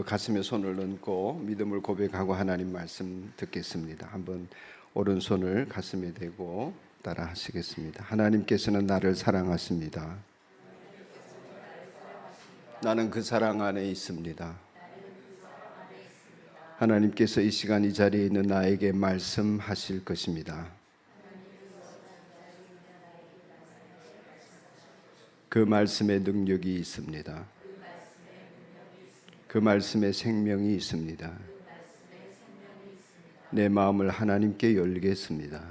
가슴에 손을 얹고 믿음을 고백하고 하나님 말씀 듣겠습니다. 한번 오른손을 가슴에 대고 따라 하시겠습니다. 하나님께서는 나를 사랑하십니다. 나는 그 사랑 안에 있습니다. 하나님께서 이 시간 이 자리에 있는 나에게 말씀하실 것입니다. 그 말씀에 능력이 있습니다. 그 말씀에 생명이 있습니다. 내 마음을 하나님께 열겠습니다.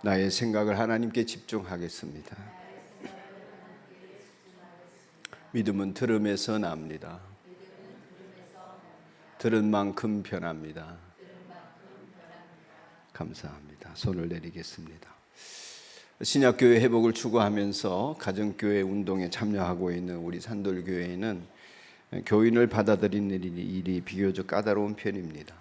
나의 생각을 하나님께 집중하겠습니다. 믿음은 들음에서 납니다. 들은 만큼 변합니다. 감사합니다. 손을 내리겠습니다. 신약교회 회복을 추구하면서 가정교회 운동에 참여하고 있는 우리 산돌교회에는 교인을 받아들이는 일이 비교적 까다로운 편입니다.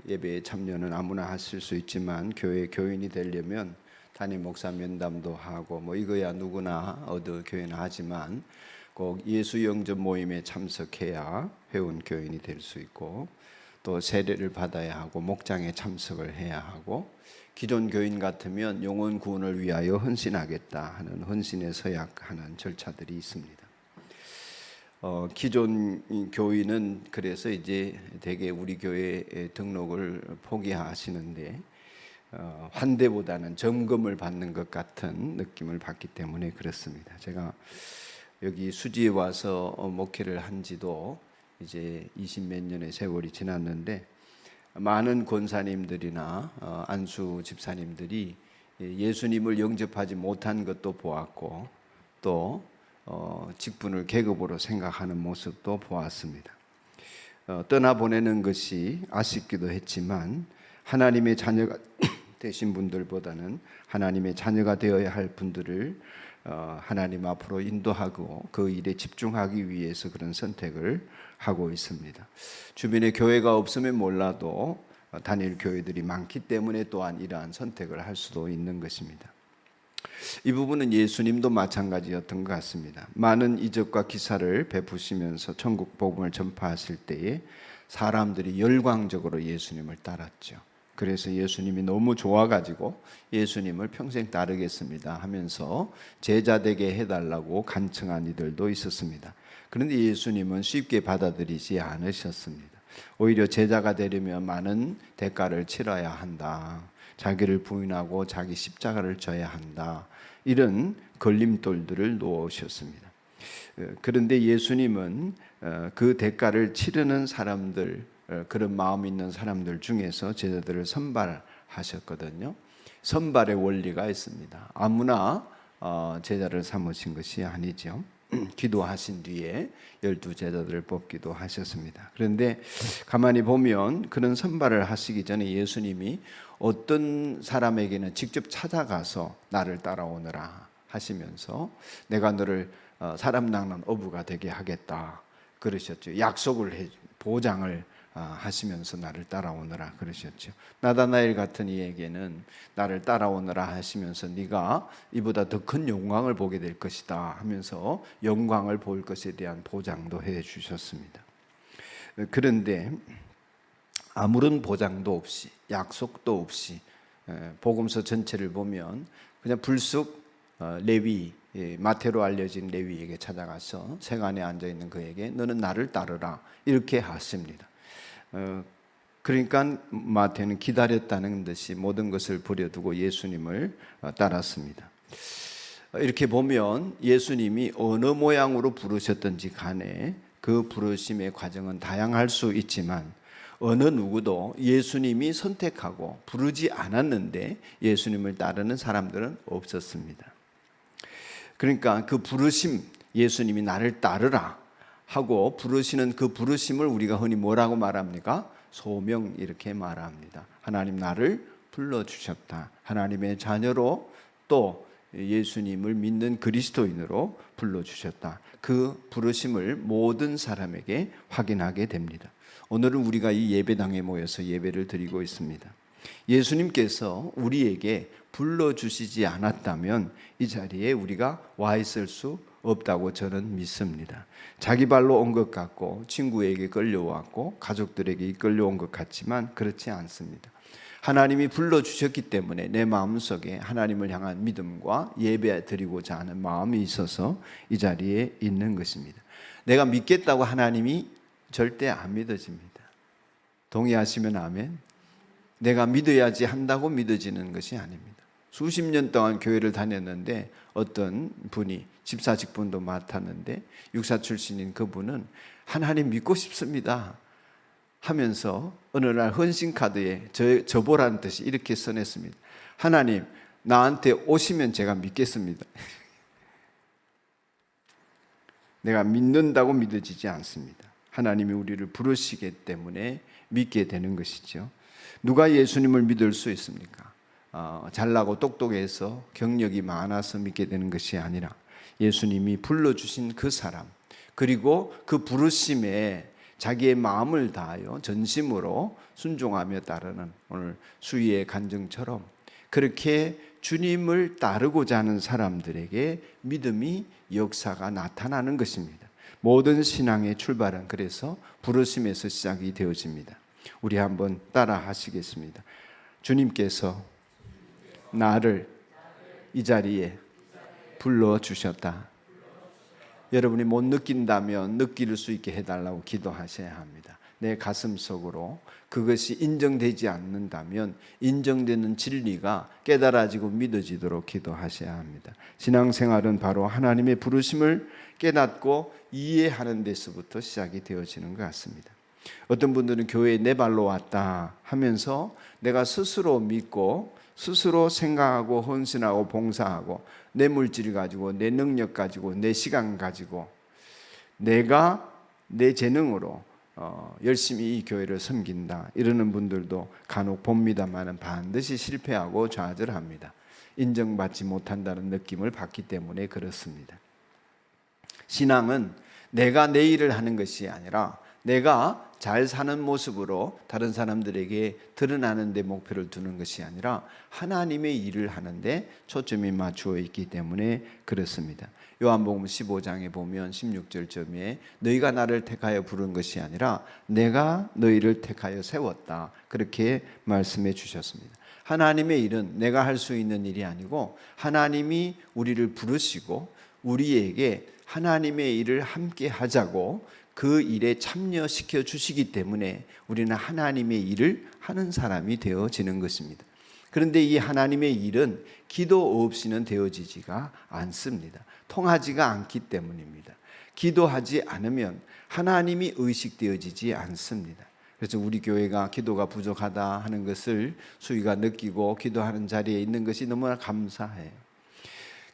예배에 참여는 아무나 하실 수 있지만 교회 교인이 되려면 담임 목사 면담도 하고 이거야 누구나 교회는 하지만 꼭 예수 영접 모임에 참석해야 회원 교인이 될 수 있고 또 세례를 받아야 하고 목장에 참석을 해야 하고 기존 교인 같으면 영혼 구원을 위하여 헌신하겠다 하는 헌신에 서약하는 절차들이 있습니다. 기존 교인은 그래서 이제 대개 우리 교회에 등록을 포기하시는데 환대보다는 점검을 받는 것 같은 느낌을 받기 때문에 그렇습니다. 제가 여기 수지에 와서 목회를 한 지도 이제 20몇 년의 세월이 지났는데 많은 권사님들이나 안수 집사님들이 예수님을 영접하지 못한 것도 보았고 또 직분을 계급으로 생각하는 모습도 보았습니다. 떠나보내는 것이 아쉽기도 했지만 하나님의 자녀가 되신 분들보다는 하나님의 자녀가 되어야 할 분들을 하나님 앞으로 인도하고 그 일에 집중하기 위해서 그런 선택을 하고 있습니다. 주변에 교회가 없으면 몰라도 단일 교회들이 많기 때문에 또한 이러한 선택을 할 수도 있는 것입니다. 이 부분은 예수님도 마찬가지였던 것 같습니다. 많은 이적과 기사를 베푸시면서 천국 복음을 전파하실 때에 사람들이 열광적으로 예수님을 따랐죠. 그래서 예수님이 너무 좋아가지고 예수님을 평생 따르겠습니다 하면서 제자 되게 해달라고 간청한 이들도 있었습니다. 그런데 예수님은 쉽게 받아들이지 않으셨습니다. 오히려 제자가 되려면 많은 대가를 치러야 한다. 자기를 부인하고 자기 십자가를 져야 한다. 이런 걸림돌들을 놓으셨습니다. 그런데 예수님은 그 대가를 치르는 사람들, 그런 마음 있는 사람들 중에서 제자들을 선발하셨거든요. 선발의 원리가 있습니다. 아무나 제자를 삼으신 것이 아니죠. 기도하신 뒤에 12 제자들을 뽑기도 하셨습니다. 그런데 가만히 보면 그런 선발을 하시기 전에 예수님이 어떤 사람에게는 직접 찾아가서 나를 따라오너라 하시면서 내가 너를 사람 낚는 어부가 되게 하겠다 그러셨죠. 약속을 보장을 하시면서 나를 따라오너라 그러셨죠. 나다나엘 같은 이에게는 나를 따라오너라 하시면서 네가 이보다 더 큰 영광을 보게 될 것이다 하면서 영광을 볼 것에 대한 보장도 해 주셨습니다. 그런데 아무런 보장도 없이 약속도 없이 복음서 전체를 보면 그냥 불쑥 레위, 마태로 알려진 레위에게 찾아가서 세간에 앉아있는 그에게 너는 나를 따르라 이렇게 하십니다. 그러니까 마태는 기다렸다는 듯이 모든 것을 버려두고 예수님을 따랐습니다. 이렇게 보면 예수님이 어느 모양으로 부르셨든지 간에 그 부르심의 과정은 다양할 수 있지만 어느 누구도 예수님이 선택하고 부르지 않았는데 예수님을 따르는 사람들은 없었습니다. 그러니까 그 부르심, 예수님이 나를 따르라 하고 부르시는 그 부르심을 우리가 흔히 뭐라고 말합니까? 소명 이렇게 말합니다. 하나님 나를 불러주셨다. 하나님의 자녀로 또 예수님을 믿는 그리스도인으로 불러주셨다. 그 부르심을 모든 사람에게 확인하게 됩니다. 오늘은 우리가 이 예배당에 모여서 예배를 드리고 있습니다. 예수님께서 우리에게 불러주시지 않았다면 이 자리에 우리가 와 있을 수 없다고 저는 믿습니다. 자기 발로 온 것 같고 친구에게 끌려왔고 가족들에게 이끌려온 것 같지만 그렇지 않습니다. 하나님이 불러주셨기 때문에 내 마음속에 하나님을 향한 믿음과 예배 드리고자 하는 마음이 있어서 이 자리에 있는 것입니다. 내가 믿겠다고 하나님이 절대 안 믿어집니다. 동의하시면 아멘. 내가 믿어야지 한다고 믿어지는 것이 아닙니다. 수십 년 동안 교회를 다녔는데 어떤 분이 집사 직분도 맡았는데 육사 출신인 그분은 하나님 믿고 싶습니다 하면서 어느 날 헌신카드에 저보라는 뜻이 이렇게 써냈습니다. 하나님 나한테 오시면 제가 믿겠습니다. 내가 믿는다고 믿어지지 않습니다. 하나님이 우리를 부르시기 때문에 믿게 되는 것이죠. 누가 예수님을 믿을 수 있습니까? 잘나고 똑똑해서 경력이 많아서 믿게 되는 것이 아니라 예수님이 불러주신 그 사람, 그리고 그 부르심에 자기의 마음을 다하여 전심으로 순종하며 따르는 오늘 수위의 간증처럼 그렇게 주님을 따르고자 하는 사람들에게 믿음이 역사가 나타나는 것입니다. 모든 신앙의 출발은 그래서 부르심에서 시작이 되어집니다. 우리 한번 따라 하시겠습니다. 주님께서 나를 이 자리에 불러주셨다. 여러분이 못 느낀다면 느낄 수 있게 해달라고 기도하셔야 합니다. 내 가슴 속으로 그것이 인정되지 않는다면 인정되는 진리가 깨달아지고 믿어지도록 기도하셔야 합니다. 신앙생활은 바로 하나님의 부르심을 깨닫고 이해하는 데서부터 시작이 되어지는 것 같습니다. 어떤 분들은 교회에 내 발로 왔다 하면서 내가 스스로 믿고 스스로 생각하고 헌신하고 봉사하고 내 물질 가지고 내 능력 가지고 내 시간 가지고 내가 내 재능으로 열심히 이 교회를 섬긴다 이러는 분들도 간혹 봅니다만 반드시 실패하고 좌절합니다. 인정받지 못한다는 느낌을 받기 때문에 그렇습니다. 신앙은 내가 내 일을 하는 것이 아니라 내가 잘 사는 모습으로 다른 사람들에게 드러나는 데 목표를 두는 것이 아니라 하나님의 일을 하는데 초점이 맞추어 있기 때문에 그렇습니다. 요한복음 15장에 보면 16절쯤에 너희가 나를 택하여 부른 것이 아니라 내가 너희를 택하여 세웠다 그렇게 말씀해 주셨습니다. 하나님의 일은 내가 할 수 있는 일이 아니고 하나님이 우리를 부르시고 우리에게 하나님의 일을 함께 하자고 그 일에 참여시켜 주시기 때문에 우리는 하나님의 일을 하는 사람이 되어지는 것입니다. 그런데 이 하나님의 일은 기도 없이는 되어지지가 않습니다. 통하지가 않기 때문입니다. 기도하지 않으면 하나님이 의식되어지지 않습니다. 그래서 우리 교회가 기도가 부족하다 하는 것을 수위가 느끼고 기도하는 자리에 있는 것이 너무나 감사해요.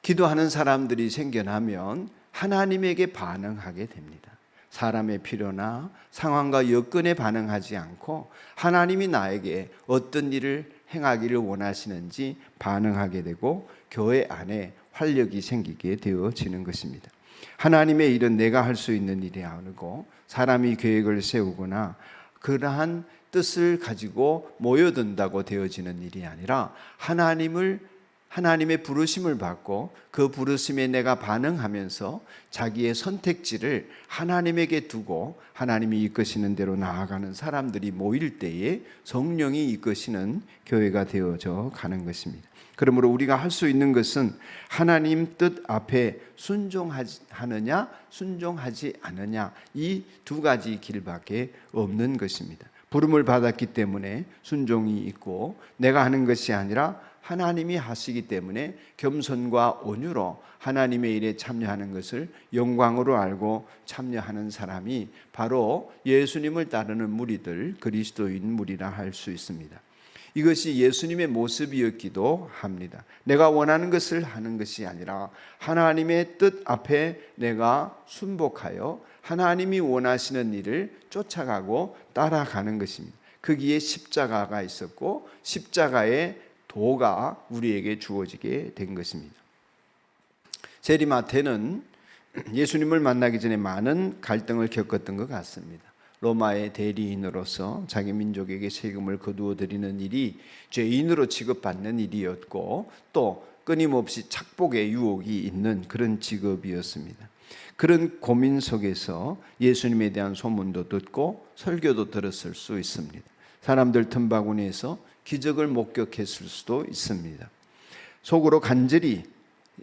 기도하는 사람들이 생겨나면 하나님에게 반응하게 됩니다. 사람의 필요나 상황과 여건에 반응하지 않고 하나님이 나에게 어떤 일을 행하기를 원하시는지 반응하게 되고 교회 안에 활력이 생기게 되어지는 것입니다. 하나님의 일은 내가 할 수 있는 일이 아니고 사람이 계획을 세우거나 그러한 뜻을 가지고 모여든다고 되어지는 일이 아니라 하나님의 부르심을 받고 그 부르심에 내가 반응하면서 자기의 선택지를 하나님에게 두고 하나님이 이끄시는 대로 나아가는 사람들이 모일 때에 성령이 이끄시는 교회가 되어져 가는 것입니다. 그러므로 우리가 할 수 있는 것은 하나님 뜻 앞에 순종하느냐 순종하지 않느냐 이 두 가지 길밖에 없는 것입니다. 부름을 받았기 때문에 순종이 있고 내가 하는 것이 아니라 하나님이 하시기 때문에 겸손과 온유로 하나님의 일에 참여하는 것을 영광으로 알고 참여하는 사람이 바로 예수님을 따르는 무리들, 그리스도인 무리라 할 수 있습니다. 이것이 예수님의 모습이었기도 합니다. 내가 원하는 것을 하는 것이 아니라 하나님의 뜻 앞에 내가 순복하여 하나님이 원하시는 일을 쫓아가고 따라가는 것입니다. 거기에 십자가가 있었고 십자가의 도가 우리에게 주어지게 된 것입니다. 세리마태는 예수님을 만나기 전에 많은 갈등을 겪었던 것 같습니다. 로마의 대리인으로서 자기 민족에게 세금을 거두어 드리는 일이 죄인으로 취급받는 일이었고, 또 끊임없이 착복의 유혹이 있는 그런 직업이었습니다. 그런 고민 속에서 예수님에 대한 소문도 듣고 설교도 들었을 수 있습니다. 사람들 틈바구니에서 기적을 목격했을 수도 있습니다. 속으로 간절히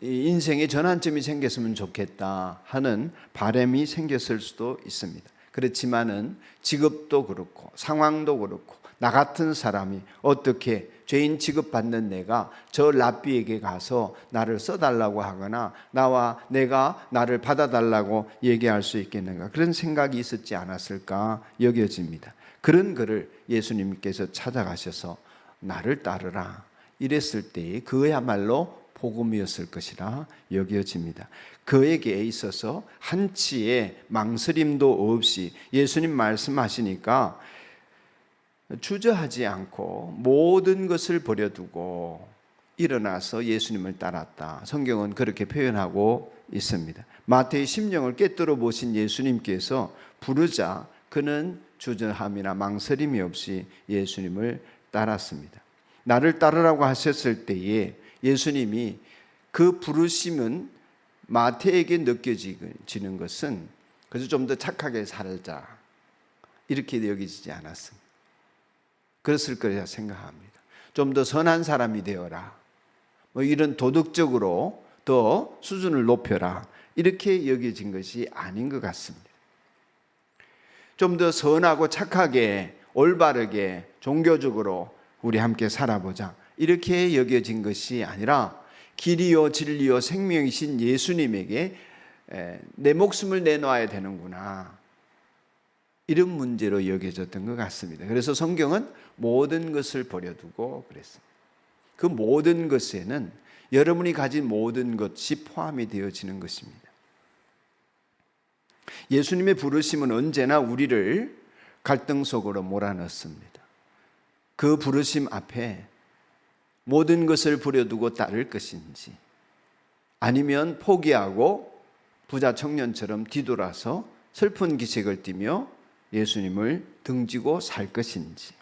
인생의 전환점이 생겼으면 좋겠다 하는 바람이 생겼을 수도 있습니다. 그렇지만은 직업도 그렇고 상황도 그렇고 나 같은 사람이 어떻게 죄인 취급받는 내가 저 랍비에게 가서 나를 써달라고 하거나 내가 나를 받아달라고 얘기할 수 있겠는가, 그런 생각이 있었지 않았을까 여겨집니다. 그런 그를 예수님께서 찾아가셔서 나를 따르라 이랬을 때에 그야말로 복음이었을 것이라 여겨집니다. 그에게 있어서 한치의 망설임도 없이 예수님 말씀하시니까 주저하지 않고 모든 것을 버려두고 일어나서 예수님을 따랐다. 성경은 그렇게 표현하고 있습니다. 마태의 심령을 꿰뚫어 보신 예수님께서 부르자 그는 주저함이나 망설임이 없이 예수님을 따랐습니다. 나를 따르라고 하셨을 때에 예수님이 그 부르심은 마태에게 느껴지는 것은 그래서 좀 더 착하게 살자 이렇게 여기지 않았습니다. 그랬을 거라 생각합니다. 좀 더 선한 사람이 되어라, 이런 도덕적으로 더 수준을 높여라 이렇게 여겨진 것이 아닌 것 같습니다. 좀 더 선하고 착하게 올바르게 종교적으로 우리 함께 살아보자 이렇게 여겨진 것이 아니라 길이요 진리요 생명이신 예수님에게 내 목숨을 내놓아야 되는구나, 이런 문제로 여겨졌던 것 같습니다. 그래서 성경은 모든 것을 버려두고 그랬습니다. 그 모든 것에는 여러분이 가진 모든 것이 포함이 되어지는 것입니다. 예수님의 부르심은 언제나 우리를 갈등 속으로 몰아넣습니다. 그 부르심 앞에 모든 것을 버려두고 따를 것인지, 아니면 포기하고 부자 청년처럼 뒤돌아서 슬픈 기색을 띠며 예수님을 등지고 살 것인지.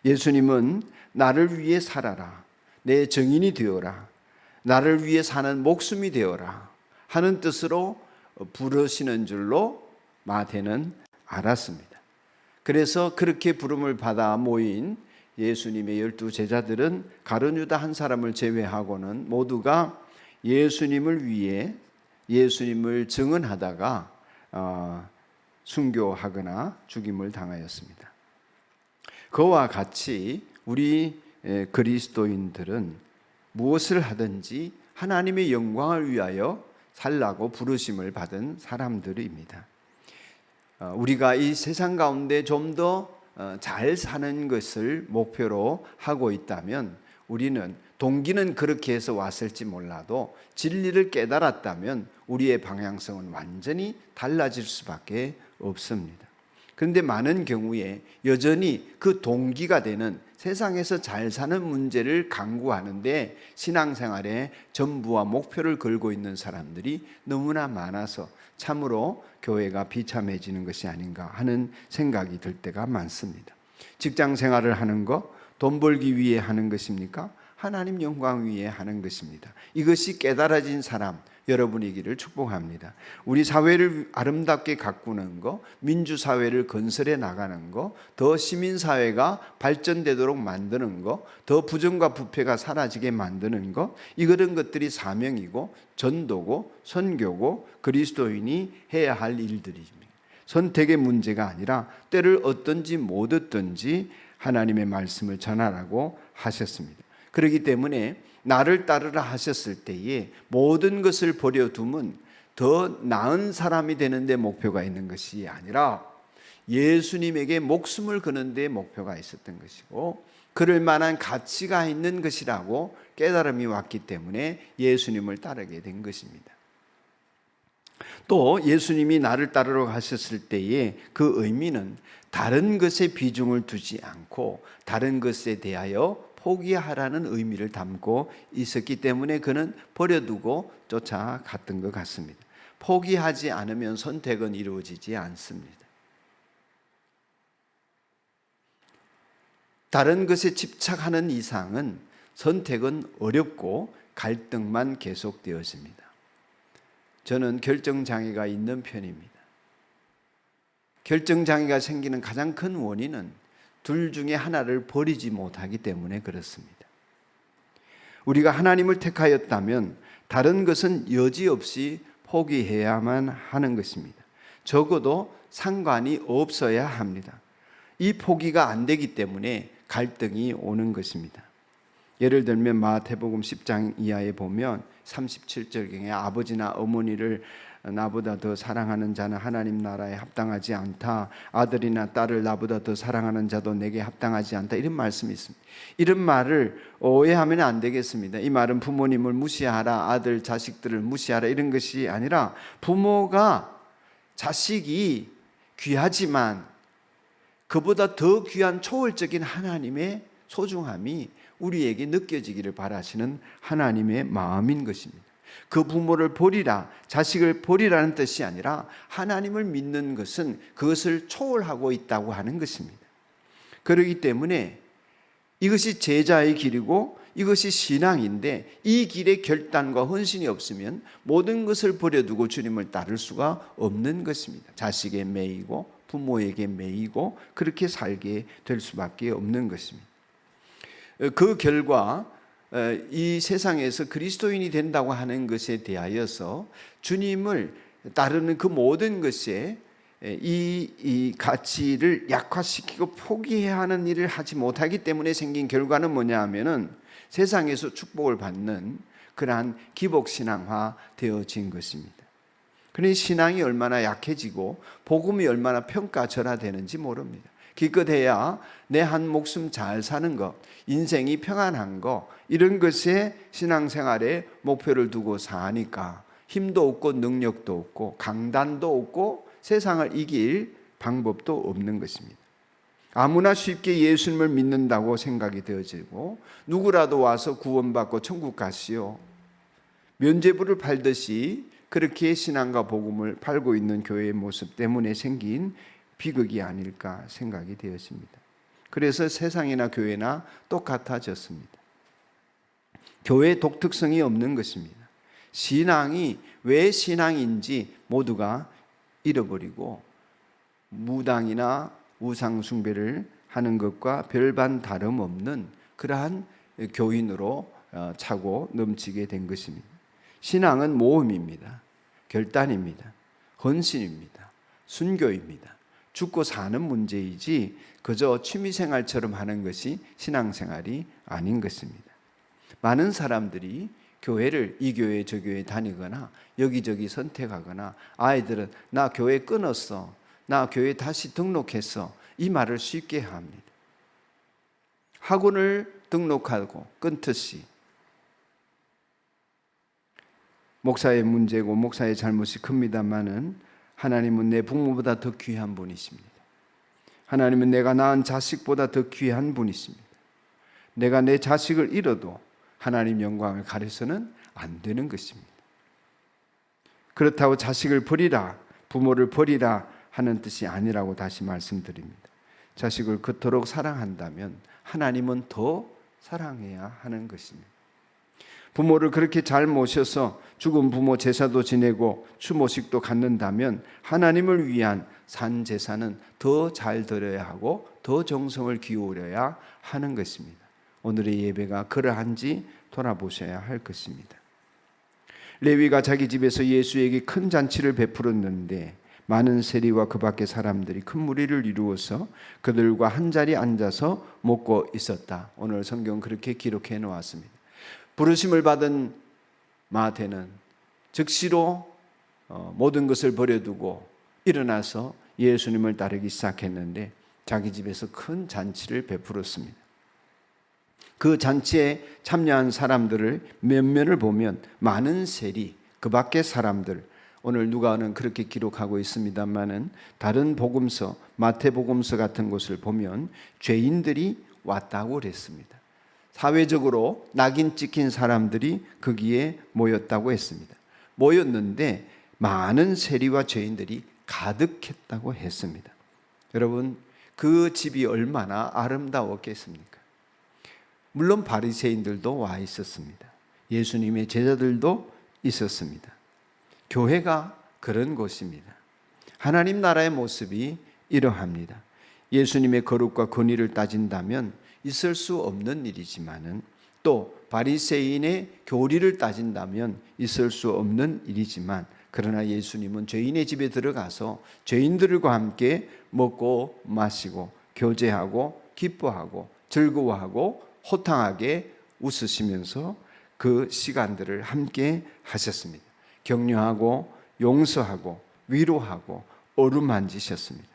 예수님은 나를 위해 살아라, 내 증인이 되어라, 나를 위해 사는 목숨이 되어라 하는 뜻으로 부르시는 줄로 마태는 알았습니다. 그래서 그렇게 부름을 받아 모인 예수님의 12 제자들은 가룟 유다 한 사람을 제외하고는 모두가 예수님을 위해 예수님을 증언하다가 순교하거나 죽임을 당하였습니다. 그와 같이 우리 그리스도인들은 무엇을 하든지 하나님의 영광을 위하여 살라고 부르심을 받은 사람들입니다. 우리가 이 세상 가운데 좀 더 잘 사는 것을 목표로 하고 있다면, 우리는 동기는 그렇게 해서 왔을지 몰라도 진리를 깨달았다면 우리의 방향성은 완전히 달라질 수밖에 없습니다. 그런데 많은 경우에 여전히 그 동기가 되는 세상에서 잘 사는 문제를 강구하는데 신앙생활에 전부와 목표를 걸고 있는 사람들이 너무나 많아서 참으로 교회가 비참해지는 것이 아닌가 하는 생각이 들 때가 많습니다. 직장 생활을 하는 거 돈 벌기 위해 하는 것입니까? 하나님 영광 위해 하는 것입니다. 이것이 깨달아진 사람 여러분이기를 축복합니다. 우리 사회를 아름답게 가꾸는 거, 민주사회를 건설해 나가는 거, 더 시민사회가 발전되도록 만드는 거, 더 부정과 부패가 사라지게 만드는 거, 이런 것들이 사명이고 전도고 선교고 그리스도인이 해야 할 일들입니다. 선택의 문제가 아니라 때를 얻든지 못 얻든지 하나님의 말씀을 전하라고 하셨습니다. 그렇기 때문에 나를 따르라 하셨을 때에 모든 것을 버려두면 더 나은 사람이 되는 데 목표가 있는 것이 아니라 예수님에게 목숨을 거는 데 목표가 있었던 것이고, 그럴 만한 가치가 있는 것이라고 깨달음이 왔기 때문에 예수님을 따르게 된 것입니다. 또 예수님이 나를 따르러 하셨을 때에 그 의미는 다른 것에 비중을 두지 않고 다른 것에 대하여 포기하라는 의미를 담고 있었기 때문에 그는 버려두고 쫓아갔던 것 같습니다. 포기하지 않으면 선택은 이루어지지 않습니다. 다른 것에 집착하는 이상은 선택은 어렵고 갈등만 계속되어집니다. 저는 결정장애가 있는 편입니다. 결정장애가 생기는 가장 큰 원인은 둘 중에 하나를 버리지 못하기 때문에 그렇습니다. 우리가 하나님을 택하였다면 다른 것은 여지없이 포기해야만 하는 것입니다. 적어도 상관이 없어야 합니다. 이 포기가 안 되기 때문에 갈등이 오는 것입니다. 예를 들면 마태복음 10장 이하에 보면 37절경에 아버지나 어머니를 나보다 더 사랑하는 자는 하나님 나라에 합당하지 않다. 아들이나 딸을 나보다 더 사랑하는 자도 내게 합당하지 않다. 이런 말씀이 있습니다. 이런 말을 오해하면 안 되겠습니다. 이 말은 부모님을 무시하라, 아들, 자식들을 무시하라 이런 것이 아니라 부모가 자식이 귀하지만 그보다 더 귀한 초월적인 하나님의 소중함이 우리에게 느껴지기를 바라시는 하나님의 마음인 것입니다. 그 부모를 버리라, 자식을 버리라는 뜻이 아니라 하나님을 믿는 것은 그것을 초월하고 있다고 하는 것입니다. 그렇기 때문에 이것이 제자의 길이고 이것이 신앙인데 이 길에 결단과 헌신이 없으면 모든 것을 버려두고 주님을 따를 수가 없는 것입니다. 자식에 매이고 부모에게 매이고 그렇게 살게 될 수밖에 없는 것입니다. 그 결과 이 세상에서 그리스도인이 된다고 하는 것에 대하여서 주님을 따르는 그 모든 것에 이 가치를 약화시키고 포기해야 하는 일을 하지 못하기 때문에 생긴 결과는 뭐냐 하면은 세상에서 축복을 받는 그러한 기복신앙화 되어진 것입니다. 그러니 신앙이 얼마나 약해지고 복음이 얼마나 평가절하되는지 모릅니다. 기껏해야 내 한 목숨 잘 사는 것, 인생이 평안한 것 이런 것에 신앙생활에 목표를 두고 사니까 힘도 없고 능력도 없고 강단도 없고 세상을 이길 방법도 없는 것입니다. 아무나 쉽게 예수님을 믿는다고 생각이 되어지고 누구라도 와서 구원받고 천국 가시오. 면죄부를 팔듯이 그렇게 신앙과 복음을 팔고 있는 교회의 모습 때문에 생긴 비극이 아닐까 생각이 되었습니다. 그래서 세상이나 교회나 똑같아졌습니다. 교회의 독특성이 없는 것입니다. 신앙이 왜 신앙인지 모두가 잃어버리고 무당이나 우상 숭배를 하는 것과 별반 다름없는 그러한 교인으로 차고 넘치게 된 것입니다. 신앙은 모험입니다. 결단입니다. 헌신입니다. 순교입니다. 죽고 사는 문제이지 그저 취미생활처럼 하는 것이 신앙생활이 아닌 것입니다. 많은 사람들이 교회를 이 교회 저 교회 다니거나 여기저기 선택하거나 아이들은 나 교회 끊었어, 나 교회 다시 등록했어 이 말을 쉽게 합니다. 학원을 등록하고 끊듯이 목사의 문제고 목사의 잘못이 큽니다마는 하나님은 내 부모보다 더 귀한 분이십니다. 하나님은 내가 낳은 자식보다 더 귀한 분이십니다. 내가 내 자식을 잃어도 하나님 영광을 가려서는 안 되는 것입니다. 그렇다고 자식을 버리라, 부모를 버리라 하는 뜻이 아니라고 다시 말씀드립니다. 자식을 그토록 사랑한다면 하나님은 더 사랑해야 하는 것입니다. 부모를 그렇게 잘 모셔서 죽은 부모 제사도 지내고 추모식도 갖는다면 하나님을 위한 산 제사는 더 잘 드려야 하고 더 정성을 기울여야 하는 것입니다. 오늘의 예배가 그러한지 돌아보셔야 할 것입니다. 레위가 자기 집에서 예수에게 큰 잔치를 베풀었는데 많은 세리와 그 밖의 사람들이 큰 무리를 이루어서 그들과 한 자리에 앉아서 먹고 있었다. 오늘 성경은 그렇게 기록해 놓았습니다. 부르심을 받은 마태는 즉시로 모든 것을 버려두고 일어나서 예수님을 따르기 시작했는데 자기 집에서 큰 잔치를 베풀었습니다. 그 잔치에 참여한 사람들을 면면을 보면 많은 세리, 그 밖의 사람들, 오늘 누가는 그렇게 기록하고 있습니다만은 다른 복음서, 마태복음서 같은 곳을 보면 죄인들이 왔다고 그랬습니다. 사회적으로 낙인 찍힌 사람들이 거기에 모였다고 했습니다. 모였는데 많은 세리와 죄인들이 가득했다고 했습니다. 여러분, 그 집이 얼마나 아름다웠겠습니까? 물론 바리새인들도 와 있었습니다. 예수님의 제자들도 있었습니다. 교회가 그런 곳입니다. 하나님 나라의 모습이 이러합니다. 예수님의 거룩과 권위를 따진다면 있을 수 없는 일이지만은, 또 바리새인의 교리를 따진다면 있을 수 없는 일이지만, 그러나 예수님은 죄인의 집에 들어가서 죄인들과 함께 먹고 마시고 교제하고 기뻐하고 즐거워하고 호탕하게 웃으시면서 그 시간들을 함께 하셨습니다. 격려하고 용서하고 위로하고 어루만지셨습니다.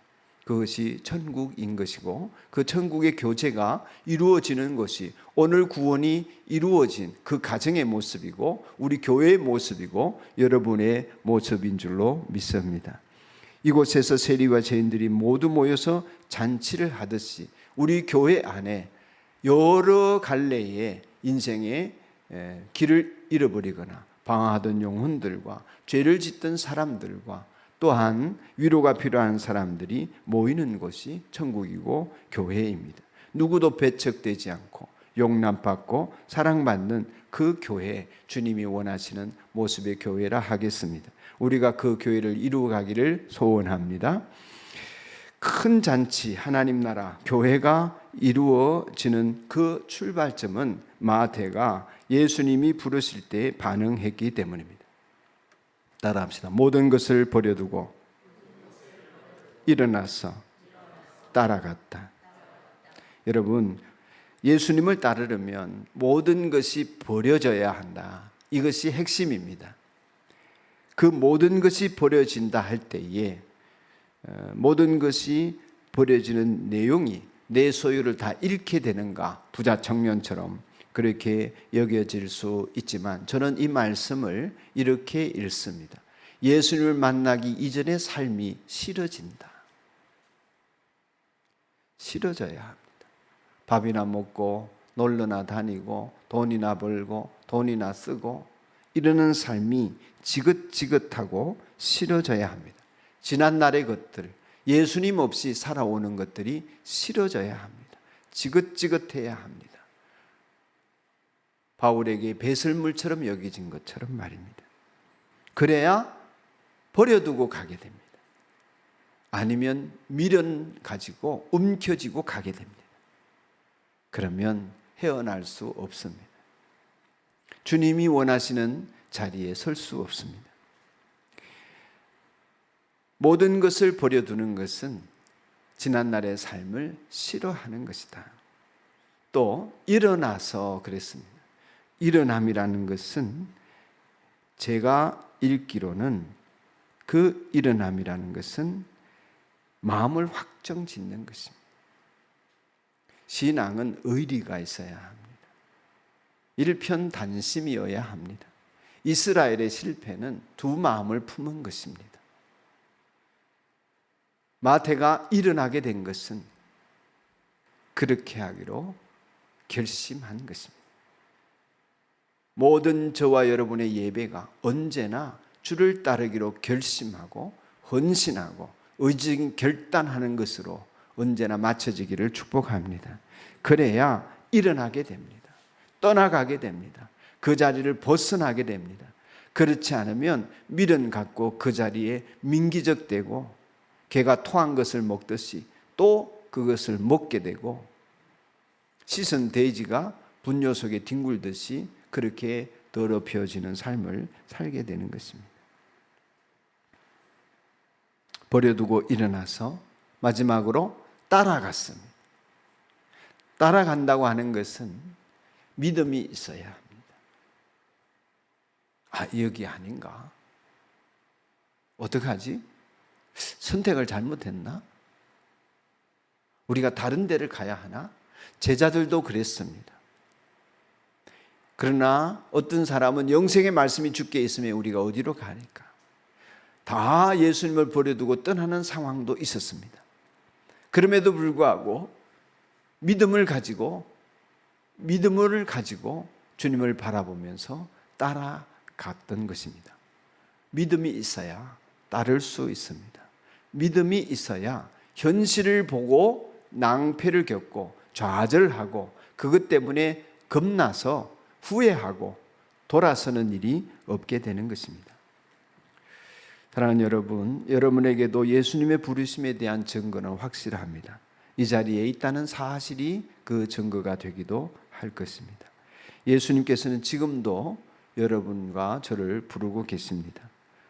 그것이 천국인 것이고, 그 천국의 교제가 이루어지는 것이 오늘 구원이 이루어진 그 가정의 모습이고, 우리 교회의 모습이고, 여러분의 모습인 줄로 믿습니다. 이곳에서 세리와 죄인들이 모두 모여서 잔치를 하듯이 우리 교회 안에 여러 갈래의 인생의 길을 잃어버리거나 방황하던 영혼들과 죄를 짓던 사람들과 또한 위로가 필요한 사람들이 모이는 곳이 천국이고 교회입니다. 누구도 배척되지 않고 용납받고 사랑받는 그 교회, 주님이 원하시는 모습의 교회라 하겠습니다. 우리가 그 교회를 이루어가기를 소원합니다. 큰 잔치, 하나님 나라, 교회가 이루어지는 그 출발점은 마태가 예수님이 부르실 때 반응했기 때문입니다. 따라합시다. 모든 것을 버려두고 일어나서 따라갔다. 여러분, 예수님을 따르려면 모든 것이 버려져야 한다. 이것이 핵심입니다. 그 모든 것이 버려진다 할 때에 모든 것이 버려지는 내용이 내 소유를 다 잃게 되는가, 부자 청년처럼 그렇게 여겨질 수 있지만, 저는 이 말씀을 이렇게 읽습니다. 예수님을 만나기 이전의 삶이 싫어진다. 싫어져야 합니다. 밥이나 먹고 놀러나 다니고 돈이나 벌고 돈이나 쓰고 이러는 삶이 지긋지긋하고 싫어져야 합니다. 지난날의 것들, 예수님 없이 살아오는 것들이 싫어져야 합니다. 지긋지긋해야 합니다. 바울에게 배설물처럼 여겨진 것처럼 말입니다. 그래야 버려두고 가게 됩니다. 아니면 미련 가지고 움켜쥐고 가게 됩니다. 그러면 헤어날 수 없습니다. 주님이 원하시는 자리에 설 수 없습니다. 모든 것을 버려두는 것은 지난날의 삶을 싫어하는 것이다. 또 일어나서 그랬습니다. 일어남이라는 것은 제가 읽기로는 그 일어남이라는 것은 마음을 확정 짓는 것입니다. 신앙은 의리가 있어야 합니다. 일편단심이어야 합니다. 이스라엘의 실패는 두 마음을 품은 것입니다. 마태가 일어나게 된 것은 그렇게 하기로 결심한 것입니다. 모든 저와 여러분의 예배가 언제나 주를 따르기로 결심하고 헌신하고 의지 결단하는 것으로 언제나 맞춰지기를 축복합니다. 그래야 일어나게 됩니다. 떠나가게 됩니다. 그 자리를 벗어나게 됩니다. 그렇지 않으면 미련 갖고 그 자리에 민기적되고 개가 토한 것을 먹듯이 또 그것을 먹게 되고 씻은 돼지가 분뇨 속에 뒹굴듯이 그렇게 더럽혀지는 삶을 살게 되는 것입니다. 버려두고 일어나서 마지막으로 따라갔습니다. 따라간다고 하는 것은 믿음이 있어야 합니다. 아, 여기 아닌가? 어떡하지? 선택을 잘못했나? 우리가 다른 데를 가야 하나? 제자들도 그랬습니다. 그러나 어떤 사람은 영생의 말씀이 주께 있으면 우리가 어디로 가니까? 다 예수님을 버려두고 떠나는 상황도 있었습니다. 그럼에도 불구하고 믿음을 가지고 주님을 바라보면서 따라갔던 것입니다. 믿음이 있어야 따를 수 있습니다. 믿음이 있어야 현실을 보고 낭패를 겪고 좌절하고 그것 때문에 겁나서 후회하고 돌아서는 일이 없게 되는 것입니다. 사랑하는 여러분, 여러분에게도 예수님의 부르심에 대한 증거는 확실합니다. 이 자리에 있다는 사실이 그 증거가 되기도 할 것입니다. 예수님께서는 지금도 여러분과 저를 부르고 계십니다.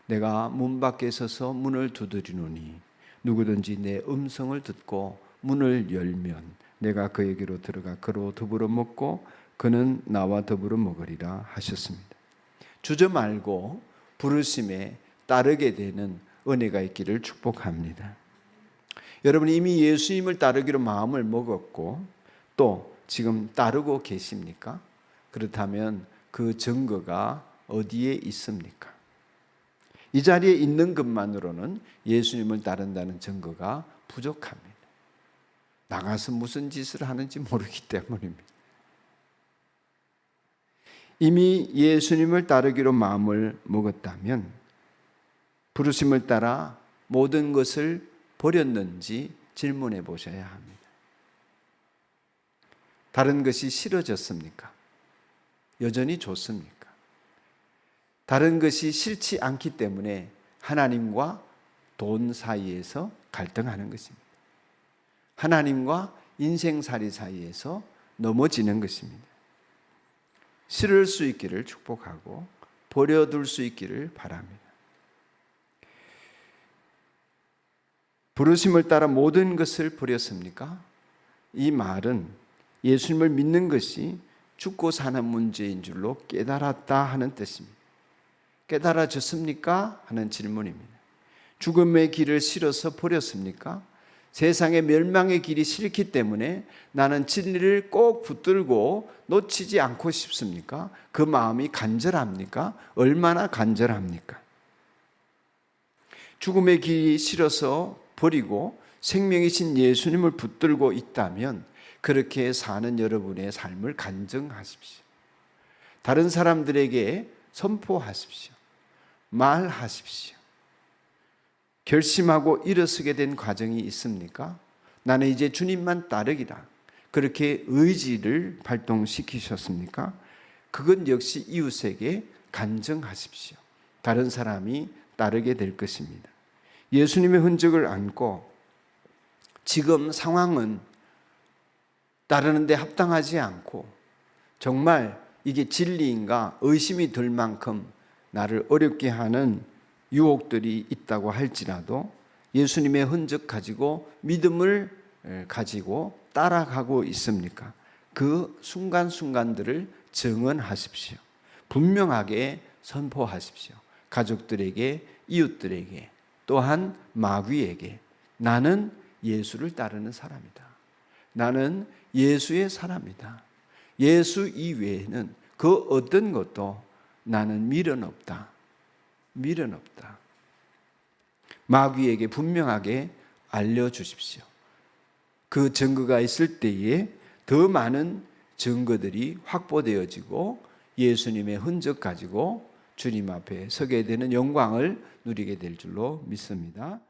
내가 문 밖에 서서 문을 두드리노니 누구든지 내 음성을 듣고 문을 열면 내가 그에게로 들어가 그로 더불어 먹고 그는 나와 더불어 먹으리라 하셨습니다. 주저 말고 부르심에 따르게 되는 은혜가 있기를 축복합니다. 여러분 이미 예수님을 따르기로 마음을 먹었고 또 지금 따르고 계십니까? 그렇다면 그 증거가 어디에 있습니까? 이 자리에 있는 것만으로는 예수님을 따른다는 증거가 부족합니다. 나가서 무슨 짓을 하는지 모르기 때문입니다. 이미 예수님을 따르기로 마음을 먹었다면 부르심을 따라 모든 것을 버렸는지 질문해 보셔야 합니다. 다른 것이 싫어졌습니까? 여전히 좋습니까? 다른 것이 싫지 않기 때문에 하나님과 돈 사이에서 갈등하는 것입니다. 하나님과 인생살이 사이에서 넘어지는 것입니다. 싫을 수 있기를 축복하고 버려둘 수 있기를 바랍니다. 부르심을 따라 모든 것을 버렸습니까? 이 말은 예수님을 믿는 것이 죽고 사는 문제인 줄로 깨달았다 하는 뜻입니다. 깨달아졌습니까? 하는 질문입니다. 죽음의 길을 싫어서 버렸습니까? 세상의 멸망의 길이 싫기 때문에 나는 진리를 꼭 붙들고 놓치지 않고 싶습니까? 그 마음이 간절합니까? 얼마나 간절합니까? 죽음의 길이 싫어서 버리고 생명이신 예수님을 붙들고 있다면 그렇게 사는 여러분의 삶을 간증하십시오. 다른 사람들에게 선포하십시오. 말하십시오. 결심하고 일어서게 된 과정이 있습니까? 나는 이제 주님만 따르기다. 그렇게 의지를 발동시키셨습니까? 그건 역시 이웃에게 간증하십시오. 다른 사람이 따르게 될 것입니다. 예수님의 흔적을 안고 지금 상황은 따르는데 합당하지 않고 정말 이게 진리인가 의심이 들 만큼 나를 어렵게 하는 유혹들이 있다고 할지라도 예수님의 흔적 가지고 믿음을 가지고 따라가고 있습니까? 그 순간순간들을 증언하십시오. 분명하게 선포하십시오. 가족들에게, 이웃들에게, 또한 마귀에게 나는 예수를 따르는 사람이다. 나는 예수의 사람이다. 예수 이외에는 그 어떤 것도 나는 미련 없다. 미련 없다. 마귀에게 분명하게 알려주십시오. 그 증거가 있을 때에 더 많은 증거들이 확보되어지고 예수님의 흔적 가지고 주님 앞에 서게 되는 영광을 누리게 될 줄로 믿습니다.